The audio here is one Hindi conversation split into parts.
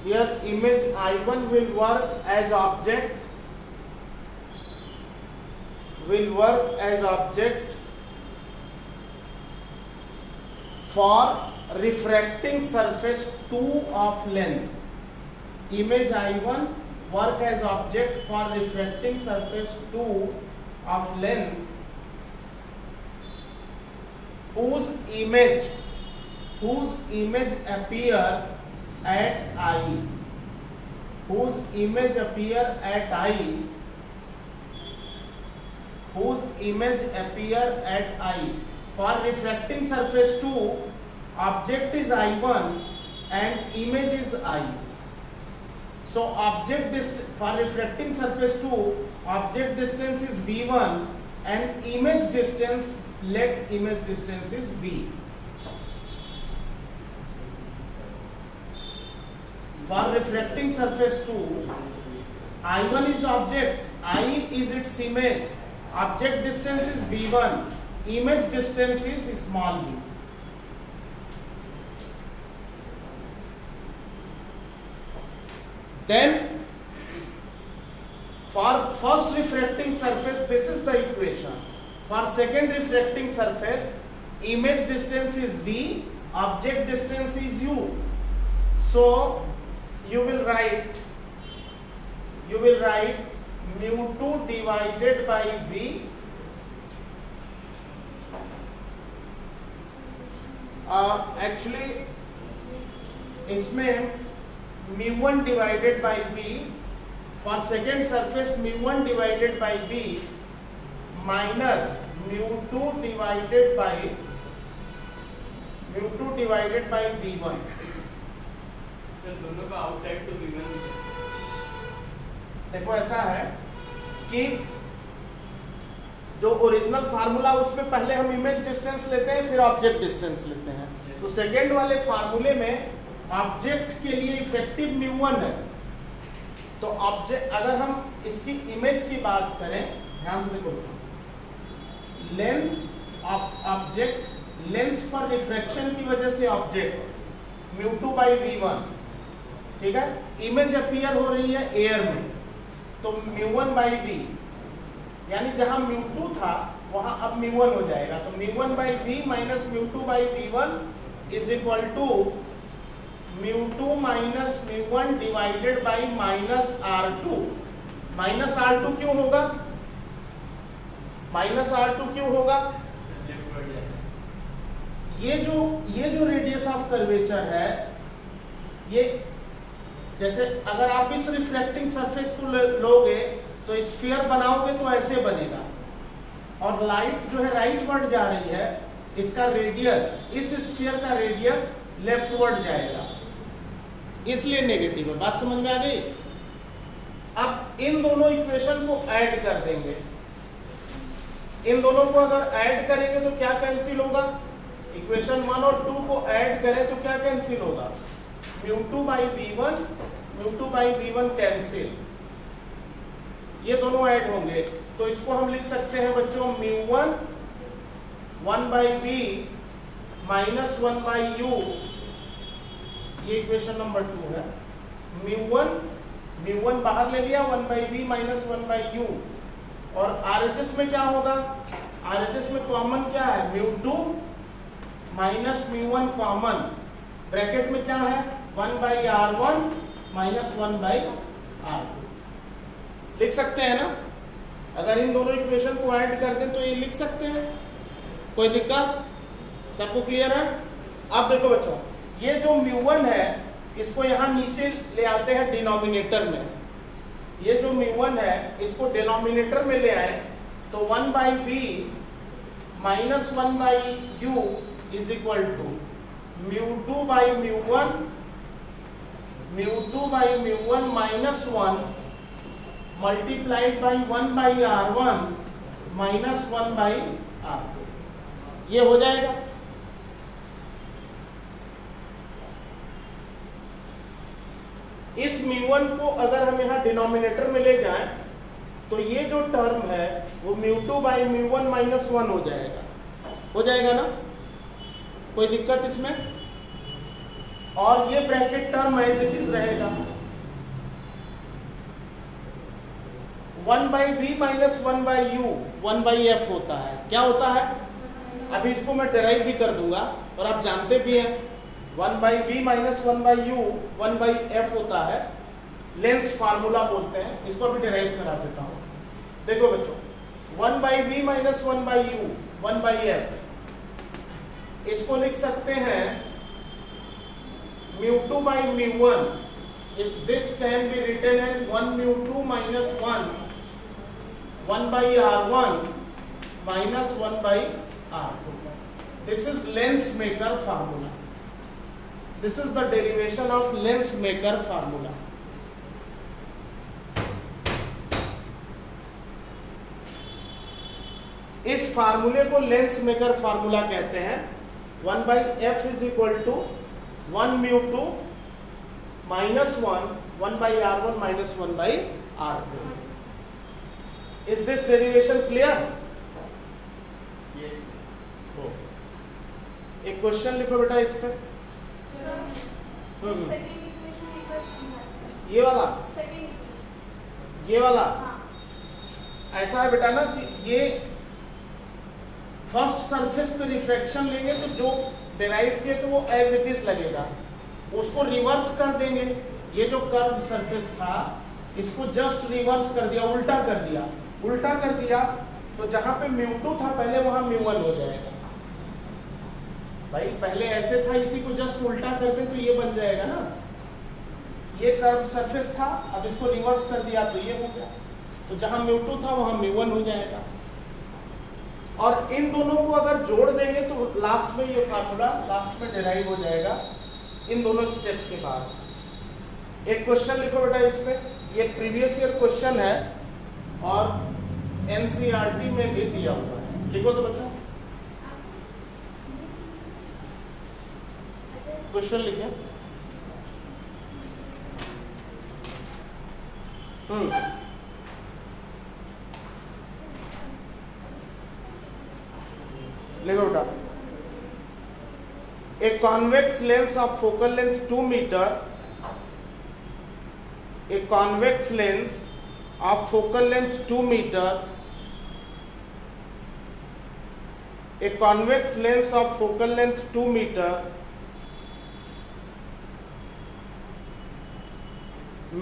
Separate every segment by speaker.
Speaker 1: here image I1 will work as object, for refracting surface 2 of lens. Image I1 work as object for refracting surface 2 of lens whose image appear at I, whose image appear at I. For refracting surface 2, object is I1 and image is I. So for refracting surface 2, object distance is V1 and image distance, let image distance is V. For refracting surface 2, I1 is object, I is its image, object distance is V1, image distance is small v. Then for first refracting surface, this is the equation. For second refracting surface, image distance is V, object distance is U. So you will write mu2 divided by V actually इसमें mu1 divided by V, for second surface mu1 divided by V minus mu2 divided by V1.
Speaker 2: दोनों का आउटसाइड तो V1
Speaker 1: देखो ऐसा है कि जो ओरिजिनल फार्मूला उसमें पहले हम इमेज डिस्टेंस लेते हैं फिर ऑब्जेक्ट डिस्टेंस लेते हैं, तो सेकेंड वाले फार्मूले में ऑब्जेक्ट के लिए इफेक्टिव mu1 है, तो ऑब्जेक्ट अगर हम इसकी इमेज की बात करें, ध्यान से देखो लेंस ऑब्जेक्ट, लेंस पर रिफ्रैक्शन की वजह से ऑब्जेक्ट mu2 by V1, ठीक है, इमेज अपीयर हो रही है एयर में तो mu1 by V, यानी जहां mu2 था वहां अब mu1 हो जाएगा, तो mu1 by V minus mu2 by V1 is equal to mu2 minus mu1 divided by minus R2. Minus R2 क्यों होगा? माइनस R2 क्यों होगा? ये जो रेडियस ऑफ कर्वेचर है, ये जैसे अगर आप इस रिफ्लेक्टिंग सरफेस को लोगे तो स्फीयर बनाओगे तो ऐसे बनेगा, और लाइट जो है राइटवर्ड जा रही है, इसका रेडियस, इस स्फीयर का रेडियस लेफ्टवर्ड जाएगा, इसलिए नेगेटिव है। बात समझ में आ गई? अब इन दोनों इक्वेशन को ऐड कर देंगे, इन दोनों को अगर ऐड करेंगे तो क्या कैंसिल होगा? इक्वेशन 1 और 2 को ऐड करें तो क्या कैंसिल होगा? mu2 by V1 कैंसिल, ये दोनों ऐड होंगे, तो इसको हम लिख सकते हैं बच्चों mu1 1 by V minus 1 by U, ये इक्वेशन नंबर 2 है। mu1 बाहर ले लिया, 1 by V minus 1 by U, और RHS में क्या होगा? RHS में कॉमन क्या है? mu2 minus mu1 common, bracket में क्या है? 1 by R1 minus 1 by R2, लिख सकते हैं ना? अगर इन दोनों इक्वेशन को ऐड कर दें तो ये लिख सकते हैं, कोई दिक्कत? सबको क्लियर है? अब देखो बच्चों, ये जो mu1 है इसको यहां नीचे ले आते हैं डिनोमिनेटर में, ये जो mu1 है इसको डिनोमिनेटर में ले आए तो 1 by V minus 1 by U is equal to mu2 by mu1 minus 1 multiplied by 1 by R1 minus 1 by R2, ये हो जाएगा। इस mu1 को अगर हम यहाँ डिनोमिनेटर में ले जाएं तो ये जो टर्म है वो mu2 by mu1 minus 1 हो जाएगा ना? कोई दिक्कत इसमें? और ये bracket term as it is रहेगा। 1/v माइनस 1/u 1/f होता है। क्या होता है? अभी इसको मैं डिराइव भी कर दूंगा और आप जानते भी हैं 1/v माइनस 1/u 1/f होता है, लेंस फार्मूला बोलते हैं। इसको अभी डिराइव करा देता हूं। देखो बच्चों, 1/v माइनस 1/u 1/f, इसको लिख सकते हैं mu2 by mu1. This can be written as 1 mu2 minus 1 by r1 minus 1 by r2. This is lens maker formula. This is the derivation of lens maker formula. इस फार्मूले को लेंस मेकर फार्मूला कहते हैं। 1/f is equal to 1 mu2 minus 1 by r1 minus 1 by r2. Is this derivation clear?
Speaker 2: Yes.
Speaker 1: एक क्वेश्चन लिखो बेटा इस पे। ये वाला, ये वाला ऐसा है बेटा ना कि ये फर्स्ट सरफेस पे रिफ्रैक्शन लेंगे तो जो डिराइव किए तो वो एज इट इज लगेगा, उसको रिवर्स कर देंगे। ये जो कर्व सरफेस था इसको जस्ट रिवर्स कर दिया, उल्टा कर दिया। उल्टा कर दिया तो जहां पे mu2 था पहले वहां mu1 हो जाएगा। भाई पहले ऐसे था, इसी को जस्ट उल्टा कर दे तो ये बन जाएगा ना। ये कर्व सरफेस था, अब इसको रिवर्स कर दिया तो ये हो गया। तो जहां mu2 था वहां mu1 हो जाएगा। और इन दोनों को अगर जोड़ देंगे तो लास्ट में ये फार्मूला लास्ट में डिराइव हो जाएगा इन दोनों स्टेप के बाद। एक क्वेश्चन लिखो बेटा इस पे। ये प्रीवियस ईयर क्वेश्चन है और एनसीईआरटी में भी दिया हुआ है। लिखो तो बच्चों, क्वेश्चन लिखे। लिखो बेटा, a convex lens of focal length 2 meter, a convex lens of focal length 2 meter, a convex lens of focal length 2 meter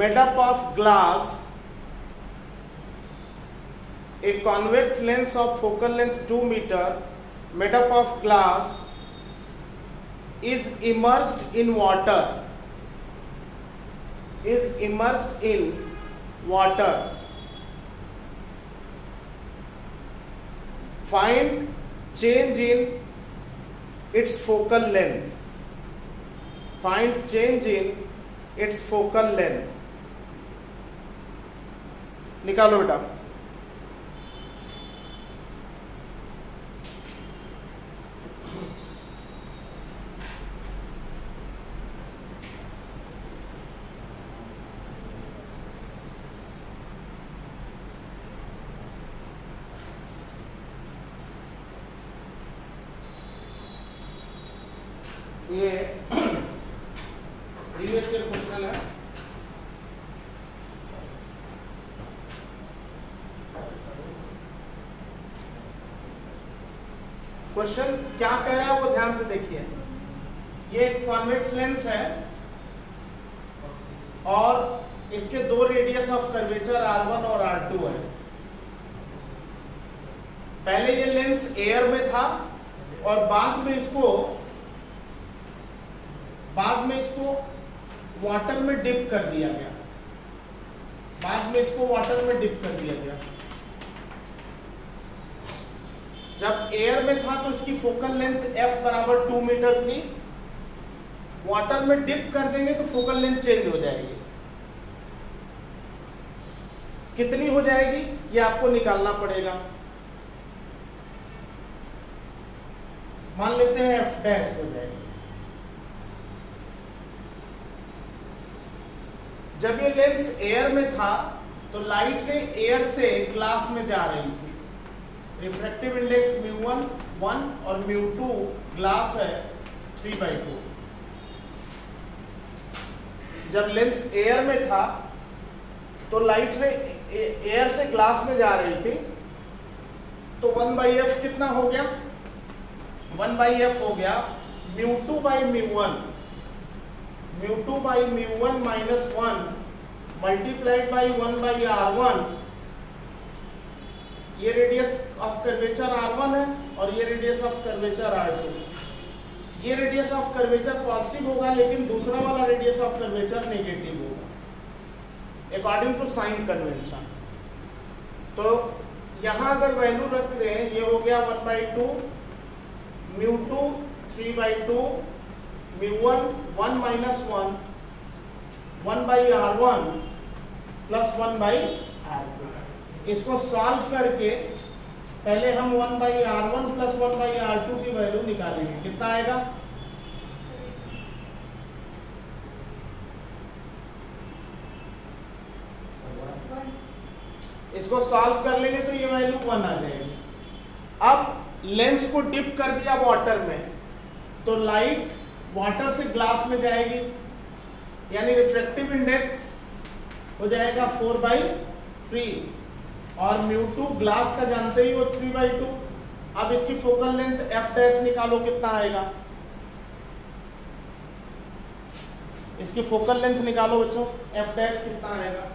Speaker 1: made up of glass, a convex lens of focal length 2 meter made up of glass is immersed in water, is immersed in water. Find change in its focal length. Find change in its focal length. निकालो बेटा। ये प्रीवियस ईयर क्वेश्चन है। क्वेश्चन क्या कह रहा है वो ध्यान से देखिए। ये एक कॉन्वेक्स लेंस है और इसके दो रेडियस ऑफ कर्वेचर R1 और R2 है। पहले ये लेंस एयर में था और बाद में इसको वाटर में डिप कर दिया गया। बाद में इसको वाटर में डिप कर दिया गया। जब एयर में था तो इसकी फोकल लेंथ f बराबर 2 मीटर थी। वाटर में डिप कर देंगे तो फोकल लेंथ चेंज हो जाएगी। कितनी हो जाएगी ये आपको निकालना पड़ेगा। मान लेते हैं f डैश हो जाएगी। जब ये लेंस एयर में था तो लाइट ने एयर से ग्लास में जा रही थी। रिफ्रैक्टिव इंडेक्स mu1 1 और mu2 ग्लास है 3/2। जब लेंस एयर में था तो लाइट रे एयर से ग्लास में जा रही थी, तो 1/f कितना हो गया? 1/f हो गया μ2/μ1, μ2/μ1 माइनस 1 मल्टीप्लाइड बाई 1/r1। ये रेडियस ऑफ कर्वेचर r1 है और ये रेडियस ऑफ कर्वेचर r2। ये रेडियस ऑफ कर्वेचर पॉजिटिव होगा, लेकिन दूसरा वाला रेडियस ऑफ कर्वेचर नेगेटिव होगा अकॉर्डिंग टू साइन कन्वेंशन। तो यहां अगर वैल्यू रख दें, ये हो गया 1/2 μ2 3/2 μ1 1 माइनस 1 1/r1 प्लस 1/r2। इसको सॉल्व करके पहले हम 1/r1 प्लस 1/r2 की वैल्यू निकालेंगे। कितना आएगा? इसको सॉल्व कर लेंगे तो ये वैल्यू 1 आ जाएगी। अब लेंस को डिप कर दिया वाटर में, तो लाइट वाटर से ग्लास में जाएगी, यानी रिफ्रैक्टिव इंडेक्स हो जाएगा 4/3 और μ2 ग्लास का जानते ही हो 3/2। अब इसकी फोकल लेंथ f डैश निकालो, कितना आएगा? इसकी फोकल लेंथ निकालो बच्चों, f डैश कितना आएगा?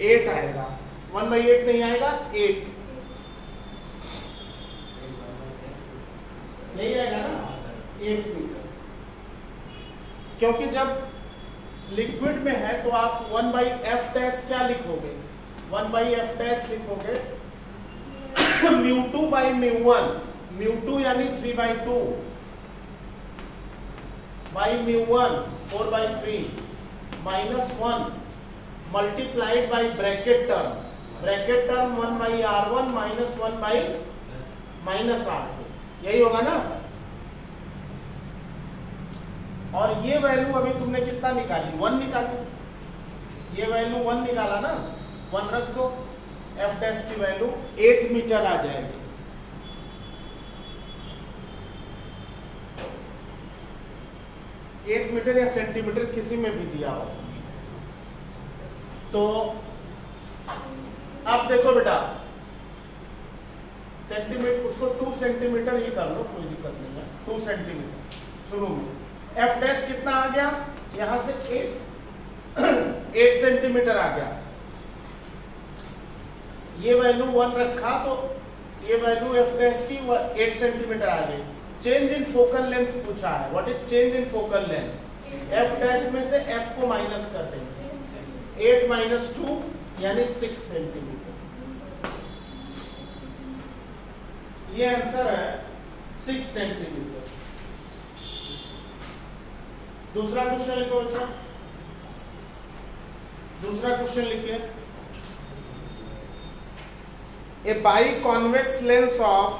Speaker 1: एट आएगा, 1/8 नहीं आएगा, 8 नहीं आएगा ना, 8 मीटर। क्योंकि जब लिक्विड में है तो आप 1/f डैश क्या लिखोगे? 1/f डैश लिखोगे μ2/μ1, μ2 यानी 3/2 by μ1 4/3 minus 1 multiplied by bracket term 1/r1 minus 1/-r2, यही होगा ना। और ये वैल्यू अभी तुमने कितना निकाली? 1 निकाली। ये वैल्यू 1 निकाला ना, 1 रख दो, f डैश की वैल्यू 8 मीटर आ जाएगी। एट मीटर या सेंटीमीटर किसी में भी दिया हो। तो अब देखो बेटा, सेंटीमीटर उसको 2 सेंटीमीटर ही कर लो, कोई दिक्कत नहीं है। 2 सेंटीमीटर शुरू में एफ डैश कितना आ गया? यहां से 8 सेंटीमीटर आ गया। ये वैल्यू 1 रखा तो ये वैल्यू एफ डैश की 8 सेंटीमीटर आ गई। चेंज इन फोकल लेंथ पूछा है, what is change in focal length? F dash में से एफ को माइनस कर देंगे, 8 माइनस 2 यानी 6 सेंटीमीटर। ये आंसर है 6 सेंटीमीटर। दूसरा क्वेश्चन लिखो बच्चों, दूसरा क्वेश्चन लिखिए। A biconvex lens of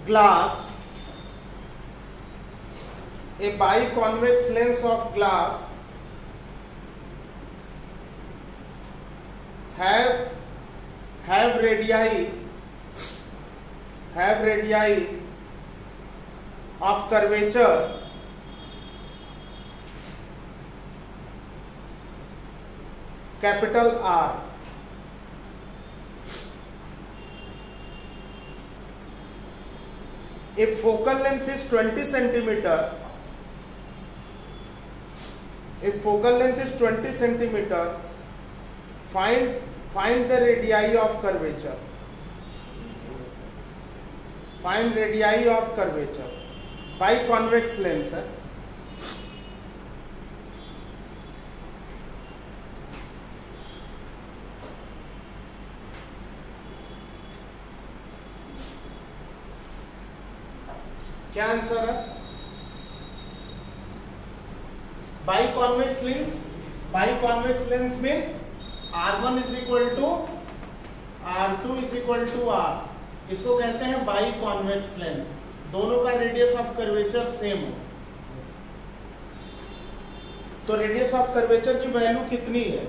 Speaker 1: glass, a biconvex lens of glass have radii of curvature capital R. If focal length is 20 centimeter, if focal length is 20 centimeter, find the radii of curvature. Find radii of curvature. Biconvex lens है। क्या आंसर है? Biconvex lens, biconvex lens means R1 is equal to R2 is equal to R, इसको कहते हैं बाई कॉन्वेक्स लेंस, दोनों का रेडियस ऑफ कर्वेचर सेम हो। तो रेडियस ऑफ कर्वेचर की वैल्यू कितनी है?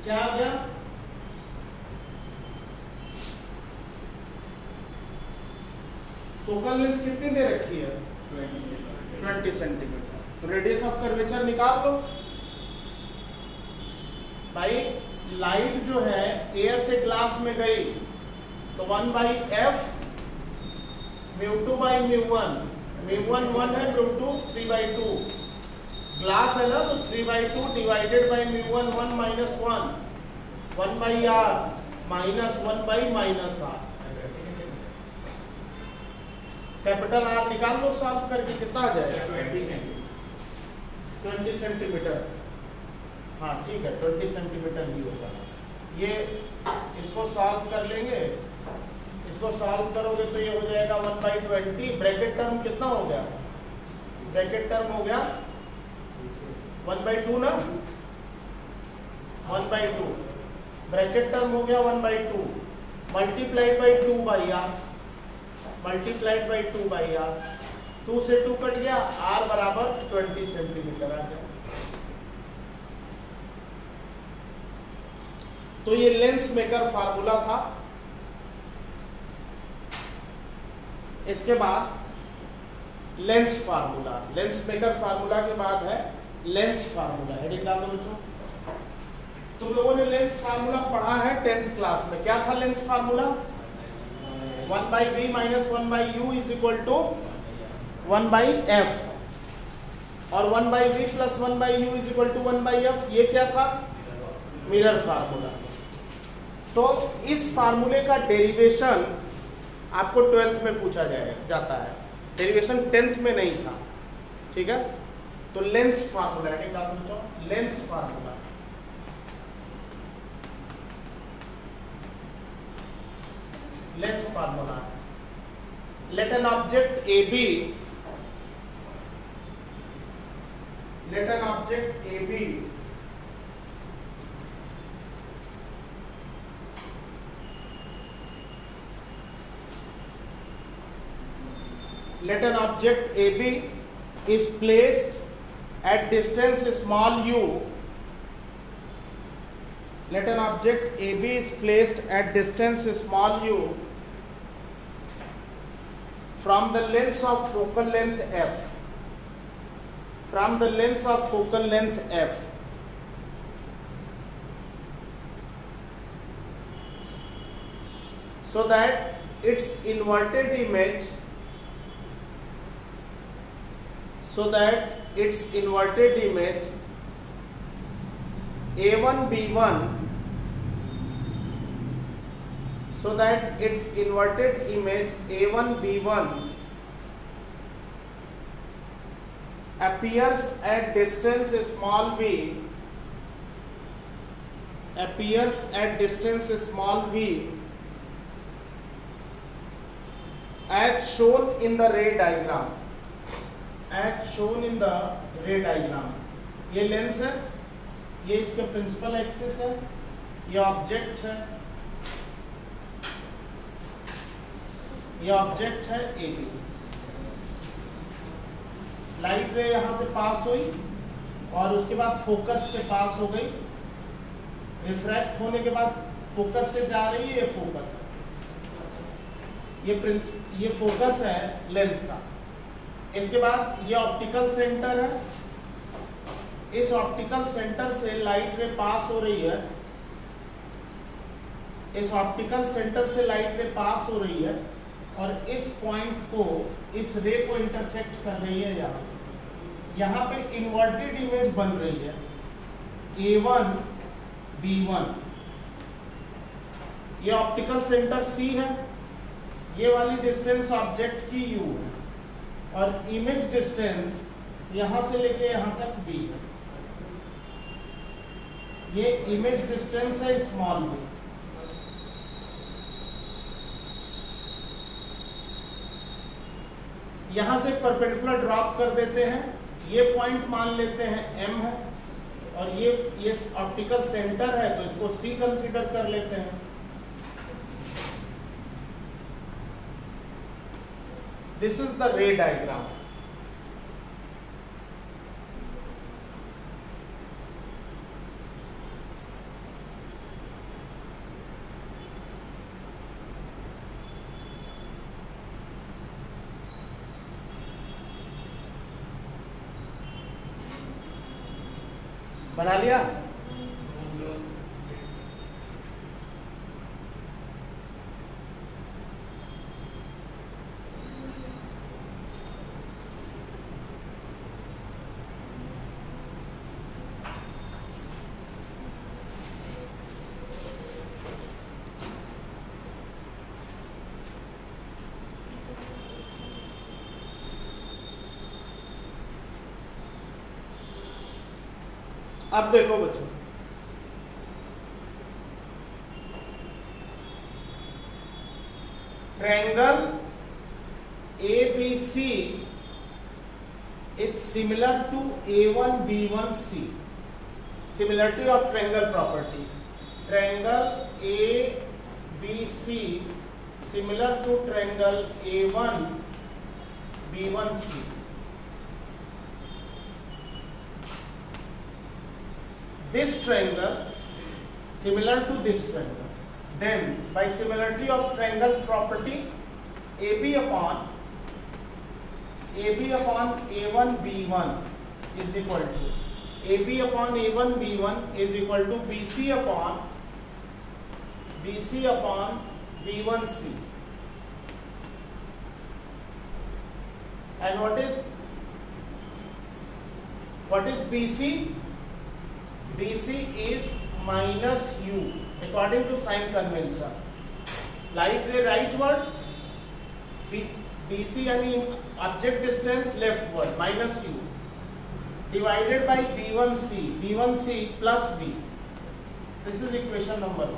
Speaker 1: क्या आ गया? फोकल लेंथ कितनी दे रखी है? 20 सेंटीमीटर। तो रेडियस ऑफ कर्वेचर निकाल लो भाई। लाइट जो है एयर से ग्लास में गई तो 1/f μ2/μ1, μ1 1 है, μ2 3/2। ग्लास है ना, तो 3/2 divided by μ1 1 minus 1 1/r minus 1/-r। Capital R निकाल लो सॉल्व करके, कितना आ जाएगा? 20 सेंटीमीटर। हाँ ठीक है, 20 सेंटीमीटर ही होगा ये। इसको सॉल्व कर लेंगे, इसको सॉल्व करोगे तो ये हो जाएगा 1/20। ब्रैकेट टर्म कितना हो गया? ब्रैकेट टर्म हो गया 1/2 ना, 1/2 ब्रैकेट टर्म हो गया 1/2 multiplied by 2/r, multiplied by 2/r। 2 से 2 कट गया, r बराबर 20 सेंटीमीटर आ गया। तो ये लेंस मेकर फार्मूला था। इसके बाद lens formula, lens maker formula के बाद है लेंस फार्मूला। हेडिंग डाल दो बच्चों। तुम लोगों ने लेंस फार्मूला पढ़ा है 10th क्लास में। क्या था lens formula? 1/v minus 1/u is equal to 1/f, और 1/v plus 1/u is equal to 1/f। ये क्या था? Mirror formula. तो इस फार्मूले का डेरिवेशन आपको 12th में पूछा जाता है, डेरिवेशन 10th में नहीं था। ठीक है, तो lens formula lens formula. Lens formula, let an object AB, let an object AB is placed at distance small u. Let an object AB is placed at distance small u from the length of focal length f. From the length of focal length f. So that its inverted image, A1B1, so that its inverted image A1B1 appears at distance small v, as shown in the ray diagram. ये लेंस है, ये इसके प्रिंसिपल एक्सिस है, ये ऑब्जेक्ट है AB। लाइट रे यहां से पास हुई और उसके बाद फोकस से पास हो गई, रिफ्रैक्ट होने के बाद फोकस से जा रही है, ये फोकस है, ये फोकस है लेंस का। इसके बाद ये ऑप्टिकल सेंटर है, इस ऑप्टिकल सेंटर से लाइट रे पास हो रही है, इस ऑप्टिकल सेंटर से लाइट रे पास हो रही है और इस पॉइंट को, इस रे को इंटरसेक्ट कर रही है। यहाँ पे इन्वर्टेड इमेज बन रही है A1B1। ये ऑप्टिकल सेंटर C है, ये वाली डिस्टेंस ऑब्जेक्ट की U है, और इमेज डिस्टेंस यहां से लेके यहां तक b है। ये इमेज डिस्टेंस है स्मॉल b। यहां से परपेंडिकुलर ड्रॉप कर देते हैं, ये पॉइंट मान लेते हैं m है, और ये ऑप्टिकल सेंटर है तो इसको c कंसीडर कर लेते हैं। दिस इज द रे डायग्राम। बना लिया? अब देखो बच्चों, triangle ABC is similar to A1B1C. Similarity of triangle property. Triangle ABC similar to triangle A1B1C. This triangle similar to this triangle, then by similarity of triangle property, AB upon A1B1 is equal to AB upon A1B1 is equal to BC upon B1C. And what is BC? BC is minus U according to sign convention. Light ray rightward, BC यानी object distance leftward minus U divided by B1C plus B. This is equation number 1.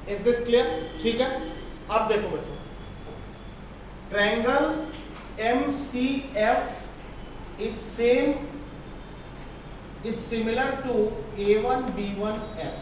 Speaker 1: Is this clear? ठीक है। अब देखो बच्चों, triangle MCF is similar to A1B1F.